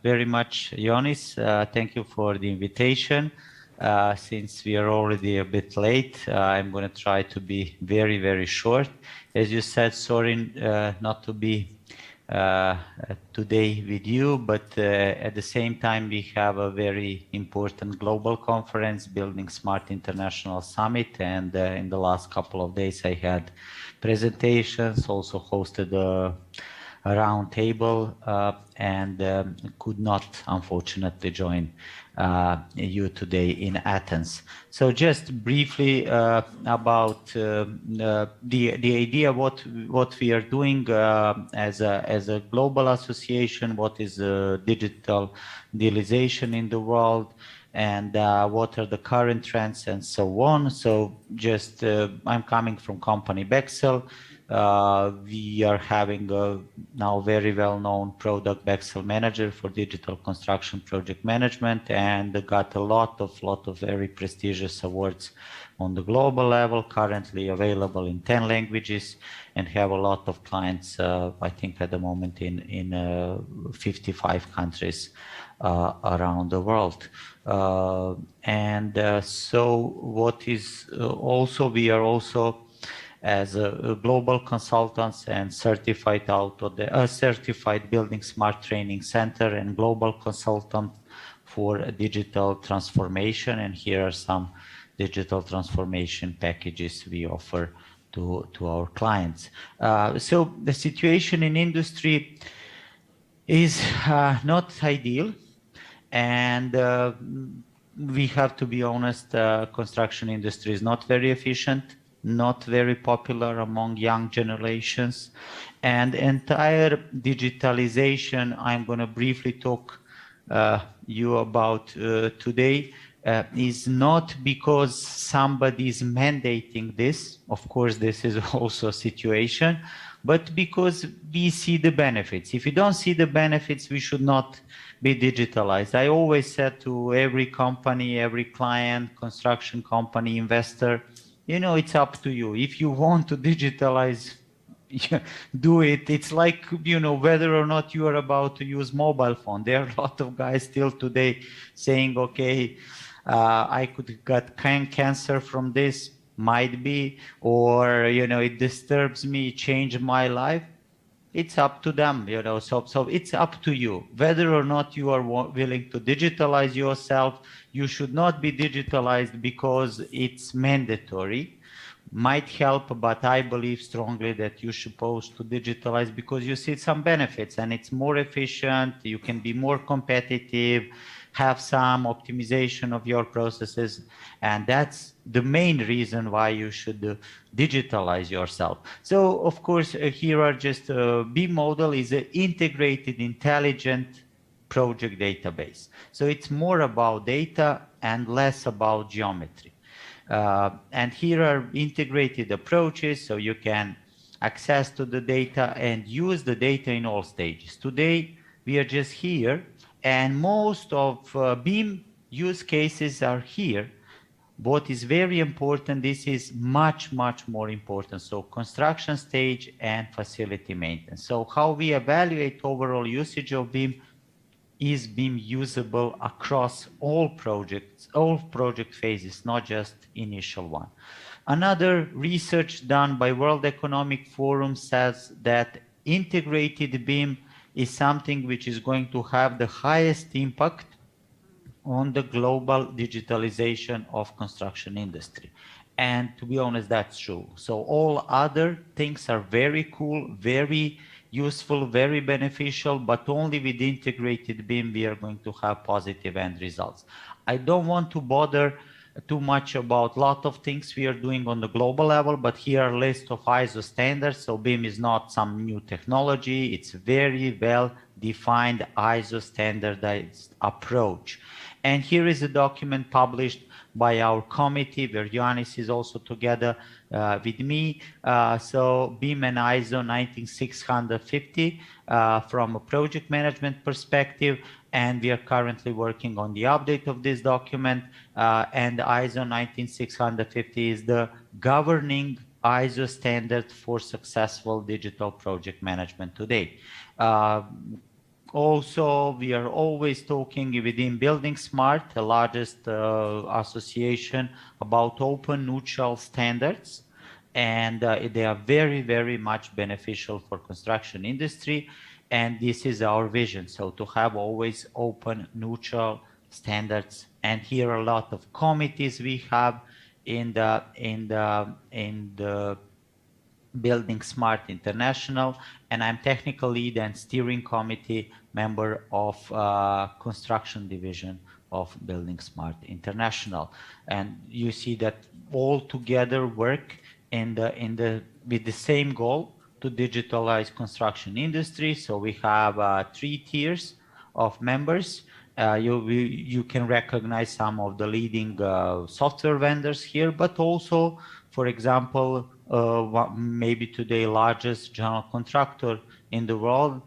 very much, Ionis. Thank you for the invitation. Since we are already a bit late, I'm going to try to be very, very short. As you said, sorry not to be today with you, but at the same time, we have a very important global conference, Building Smart International Summit, and in the last couple of days, I had presentations, also hosted a round table, and could not, unfortunately, join you today in Athens. So just briefly about the idea what we are doing as a global association, what is digitalization in the world, and what are the current trends and so on. So just I'm coming from company Bexel. We are having a now very well-known product Bexel Manager for digital construction project management, and got a lot of very prestigious awards on the global level, currently available in 10 languages, and have a lot of clients, I think at the moment in 55 countries around the world. So what is also, we are also as a global consultants and certified out of the certified Building Smart Training Center and global consultant for digital transformation. And here are some digital transformation packages we offer to our clients. So the situation in industry is not ideal, and we have to be honest, construction industry is not very efficient, not very popular among young generations, and entire digitalization I'm going to briefly talk you about today is not because somebody is mandating this. Of course, this is also a situation, but because we see the benefits. If you don't see the benefits, we should not be digitalized. I always said to every company, every client, construction company, investor, you know, it's up to you. If you want to digitalize, do it. It's like, you know, whether or not you are about to use mobile phone. There are a lot of guys still today saying, okay, I could get cancer from this, might be, or, you know, it disturbs me, change my life. It's up to them, you know, so it's up to you. Whether or not you are willing to digitalize yourself, you should not be digitalized because it's mandatory. Might help, but I believe strongly that you're supposed to digitalize because you see some benefits and it's more efficient, you can be more competitive, have some optimization of your processes, and that's the main reason why you should digitalize yourself. So, of course, here are just BIM model is an integrated, intelligent project database. So it's more about data and less about geometry. And here are integrated approaches, so you can access to the data and use the data in all stages. Today, we are just here, and most of BIM use cases are here. What is very important, this is much, much more important. So construction stage and facility maintenance. So how we evaluate overall usage of BIM, is BIM usable across all projects, all project phases, not just initial one. Another research done by World Economic Forum says that integrated BIM is something which is going to have the highest impact on the global digitalization of construction industry. And to be honest, that's true. So all other things are very cool, very useful, very beneficial, but only with integrated BIM we are going to have positive end results. I don't want to bother too much about a lot of things we are doing on the global level, but here are a list of ISO standards. So BIM is not some new technology. It's very well defined ISO standardized approach. And here is a document published by our committee, where Ioannis is also together with me. So BIM and ISO 19650 from a project management perspective, and we are currently working on the update of this document. And ISO 19650 is the governing ISO standard for successful digital project management today. Also, we are always talking within Building Smart, the largest association, about open neutral standards. And they are very, very much beneficial for construction industry. And this is our vision. So to have always open neutral standards. And here are a lot of committees we have in the Building Smart International, and I'm technical lead and steering committee member of construction division of Building Smart International. And you see that all together work with the same goal to digitalize construction industry. So we have 3 tiers of members. You can recognize some of the leading software vendors here, but also, for example, maybe today largest general contractor in the world.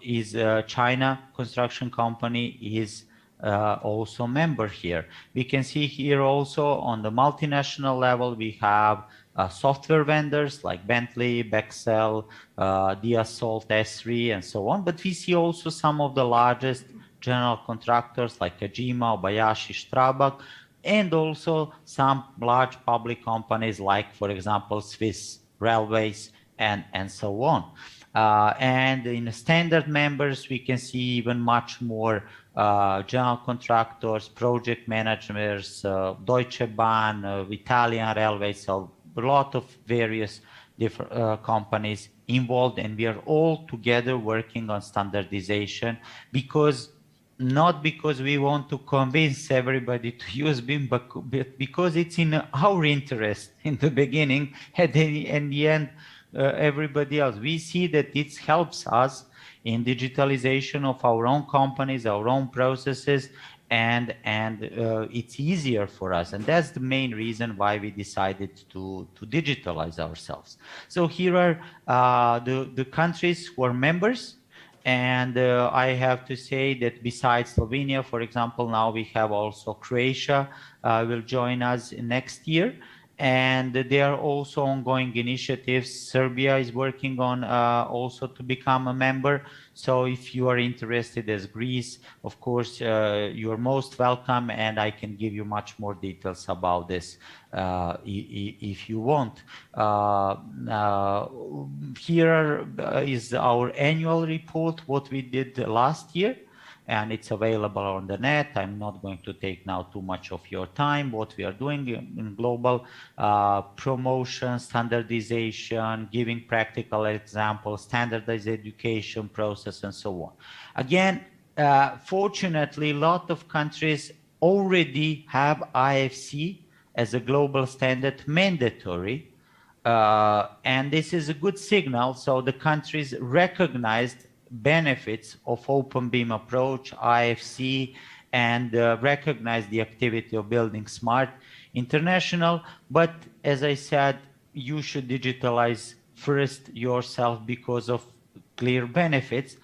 Is China construction company is also member here. We can see here also on the multinational level, we have software vendors like Bentley, Bexel, Diasalt, S3, and so on. But we see also some of the largest general contractors like Kajima, Obayashi, Strabag, and also some large public companies like, for example, Swiss Railways and so on. And in standard members, we can see even much more general contractors, project managers, Deutsche Bahn, Italian Railways, so a lot of various different companies involved, and we are all together working on standardization not because we want to convince everybody to use BIM, but because it's in our interest in the beginning, and in the end, everybody else. We see that it helps us in digitalization of our own companies, our own processes, and it's easier for us. And that's the main reason why we decided to digitalize ourselves. So here are the countries who are members. And I have to say that besides Slovenia, for example, now we have also Croatia will join us next year. And there are also ongoing initiatives. Serbia is working on also to become a member. So if you are interested as Greece, of course, you are most welcome, and I can give you much more details about this if you want. Here is our annual report, what we did last year. And it's available on the net. I'm not going to take now too much of your time. What we are doing in global promotion, standardization, giving practical examples, standardized education process, and so on. Again, fortunately, a lot of countries already have IFC as a global standard mandatory. And this is a good signal. So the countries recognized benefits of open BIM approach, IFC, and recognize the activity of Building Smart International. But as I said, you should digitalize first yourself because of clear benefits.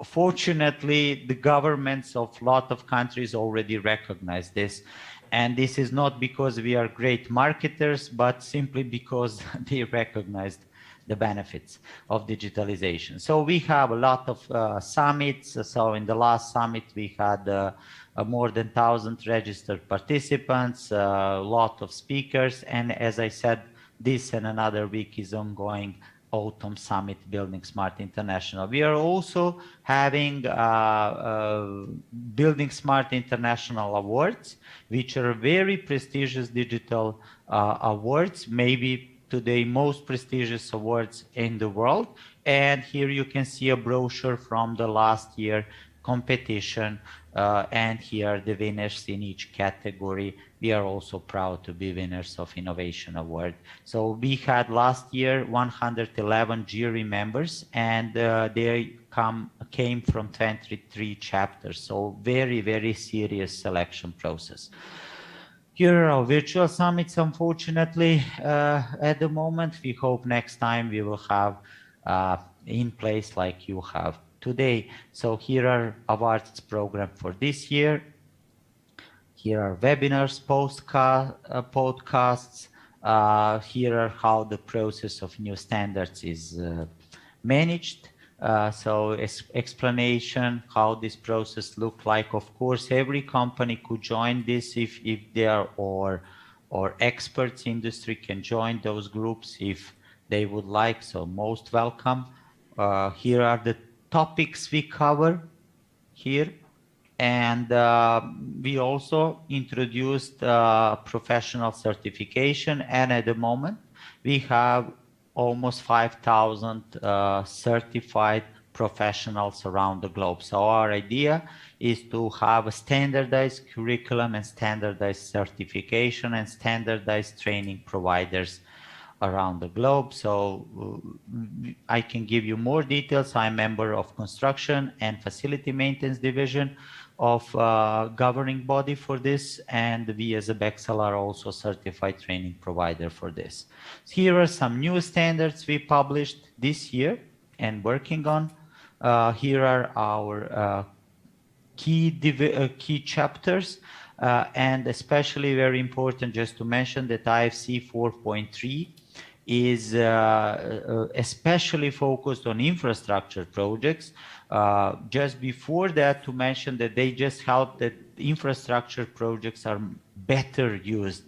Fortunately, the governments of a lot of countries already recognize this. And this is not because we are great marketers, but simply because they recognized the benefits of digitalization. So we have a lot of summits. So in the last summit, we had more than 1,000 registered participants, a lot of speakers. And as I said, this and another week is ongoing Autumn Summit Building Smart International. We are also having Building Smart International Awards, which are very prestigious digital awards, maybe today most prestigious awards in the world. And here you can see a brochure from the last year competition, and here are the winners in each category. We are also proud to be winners of Innovation Award. So we had last year 111 jury members, and they came from 23 chapters. So very, very serious selection process. Here are our virtual summits, unfortunately, at the moment. We hope next time we will have in place like you have today. So here are awards program for this year. Here are webinars, podcasts. Here are how the process of new standards is managed. So explanation how this process look like. Of course, every company could join this if they are, or experts industry can join those groups if they would like, so most welcome. Here are the topics we cover here. And we also introduced professional certification, and at the moment we have almost 5,000 certified professionals around the globe. So our idea is to have a standardized curriculum and standardized certification and standardized training providers around the globe. So I can give you more details. I'm a member of construction and facility maintenance division of governing body for this, and we as a Bexel are also certified training provider for this. Here are some new standards we published this year and working on. Here are our key chapters, and especially very important just to mention that IFC 4.3 is especially focused on infrastructure projects. Just before that, to mention that they just help that infrastructure projects are better used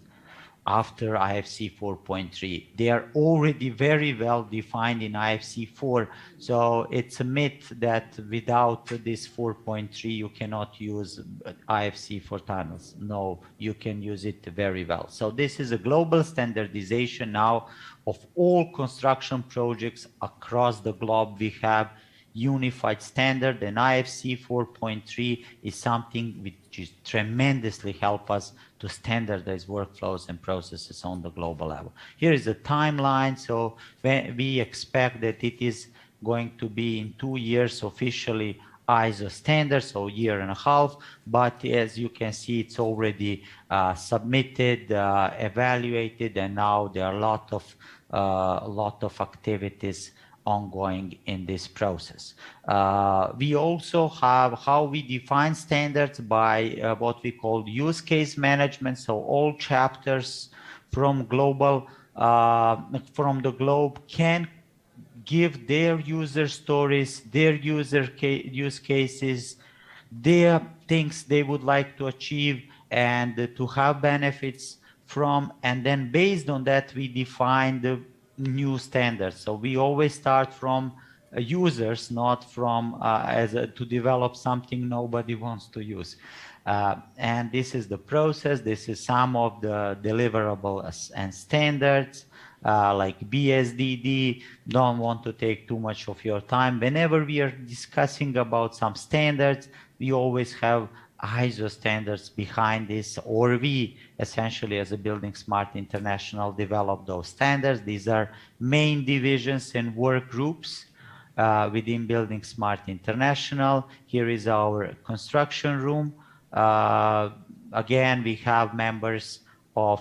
after IFC 4.3. They are already very well defined in IFC 4, so it's a myth that without this 4.3 you cannot use IFC for tunnels. No, you can use it very well. So this is a global standardization now of all construction projects across the globe. We have unified standard, and IFC 4.3 is something which is tremendously help us to standardize workflows and processes on the global level. Here is a timeline. So we expect that it is going to be in 2 years officially ISO standard, so 1.5 years, but as you can see, it's already submitted, evaluated, and now there are a lot of activities ongoing in this process. We also have how we define standards by what we call use case management. So all chapters from global, from the globe can give their user stories, their use cases, their things they would like to achieve and to have benefits from, and then based on that we define the new standards. So we always start from users, not from to develop something nobody wants to use. And this is the process. This is some of the deliverables and standards. Like BSDD, don't want to take too much of your time. Whenever we are discussing about some standards, we always have ISO standards behind this, or we essentially as a Building Smart International develop those standards. These are main divisions and work groups within Building Smart International. Here is our construction room. Again, we have members of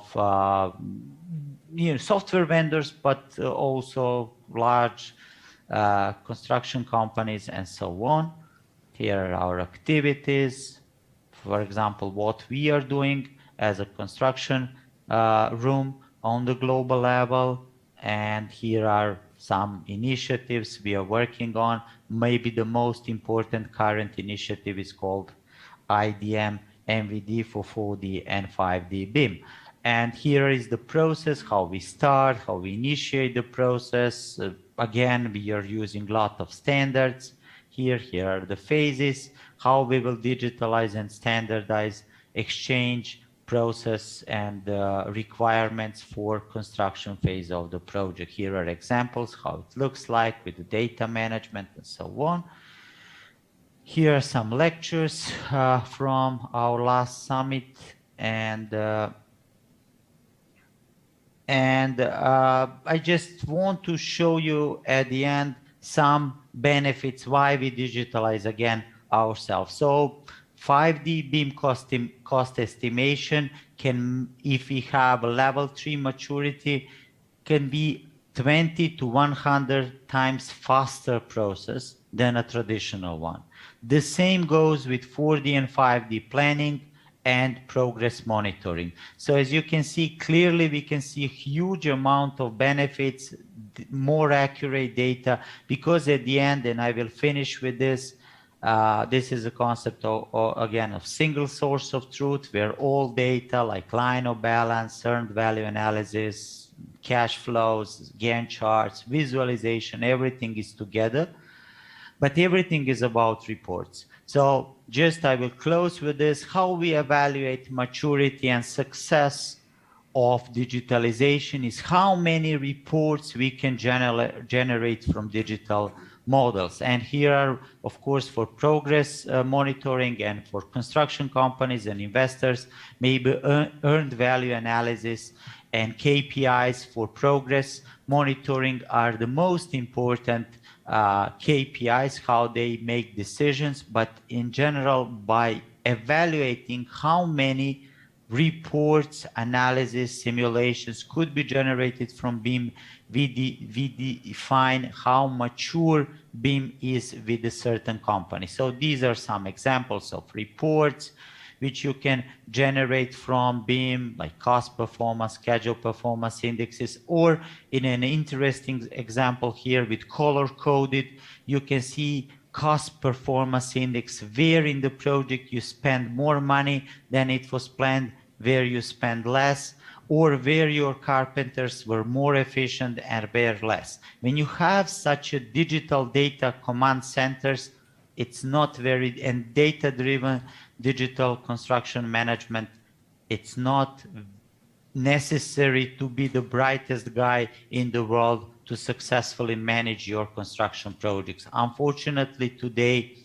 software vendors, but also large construction companies and so on. Here are our activities. For example, what we are doing as a construction room on the global level. And here are some initiatives we are working on. Maybe the most important current initiative is called IDM MVD for 4D and 5D BIM. And here is the process, how we start, how we initiate the process. Again, we are using a lot of standards. Here are the phases, how we will digitalize and standardize exchange process and requirements for construction phase of the project. Here are examples, how it looks like with the data management and so on. Here are some lectures from our last summit, and I just want to show you at the end some benefits why we digitalize again ourselves. So 5D BIM cost estimation can, if we have a level 3 maturity, can be 20 to 100 times faster process than a traditional one. The same goes with 4D and 5D planning and progress monitoring. So as you can see, clearly we can see a huge amount of benefits more accurate data, because at the end, and I will finish with this, this is a concept again of single source of truth, where all data like line of balance, earned value analysis, cash flows, Gantt charts, visualization, everything is together, but everything is about reports. So just I will close with this, how we evaluate maturity and success of digitalization is how many reports we can generate from digital models. And here are, of course, for progress monitoring and for construction companies and investors, maybe earned value analysis and KPIs for progress monitoring are the most important KPIs, how they make decisions, but in general, by evaluating how many reports, analysis, simulations could be generated from BIM, we define how mature BIM is with a certain company. So these are some examples of reports which you can generate from BIM, like cost performance, schedule performance indexes, or in an interesting example here with color coded, you can see cost performance index, where in the project you spend more money than it was planned, where you spend less, or where your carpenters were more efficient and were less. When you have such a digital data command centers, it's not very, and data-driven digital construction management, it's not necessary to be the brightest guy in the world to successfully manage your construction projects. Unfortunately, today,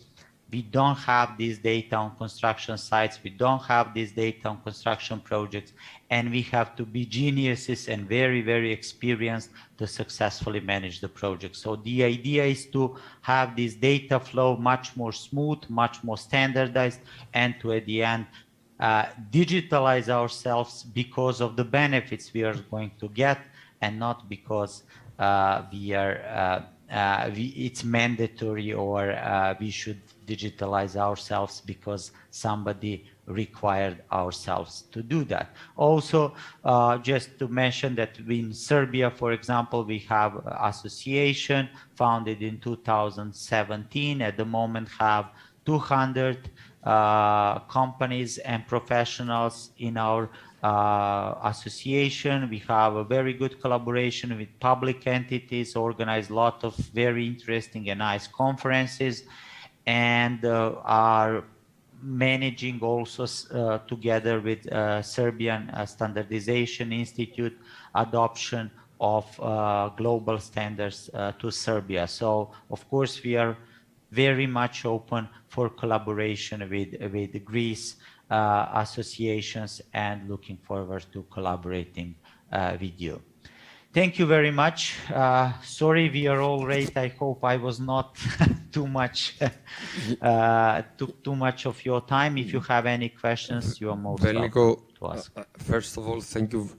we don't have this data on construction sites, we don't have this data on construction projects, and we have to be geniuses and very, very experienced to successfully manage the project. So the idea is to have this data flow much more smooth, much more standardized, and to, at the end, digitalize ourselves because of the benefits we are going to get, and not because it's mandatory, or we should digitalize ourselves because somebody required ourselves to do that. Also, just to mention that in Serbia, for example, we have an association founded in 2017. At the moment, have 200 companies and professionals in our association. We have a very good collaboration with public entities, organize a lot of very interesting and nice conferences, and are managing also together with Serbian Standardization Institute adoption of global standards to Serbia. So of course we are very much open for collaboration with Greece associations, and looking forward to collaborating with you. Thank you very much. Sorry, we are all late. I hope I was not too much took too much of your time. If you have any questions, you are most welcome to ask. First of all, thank you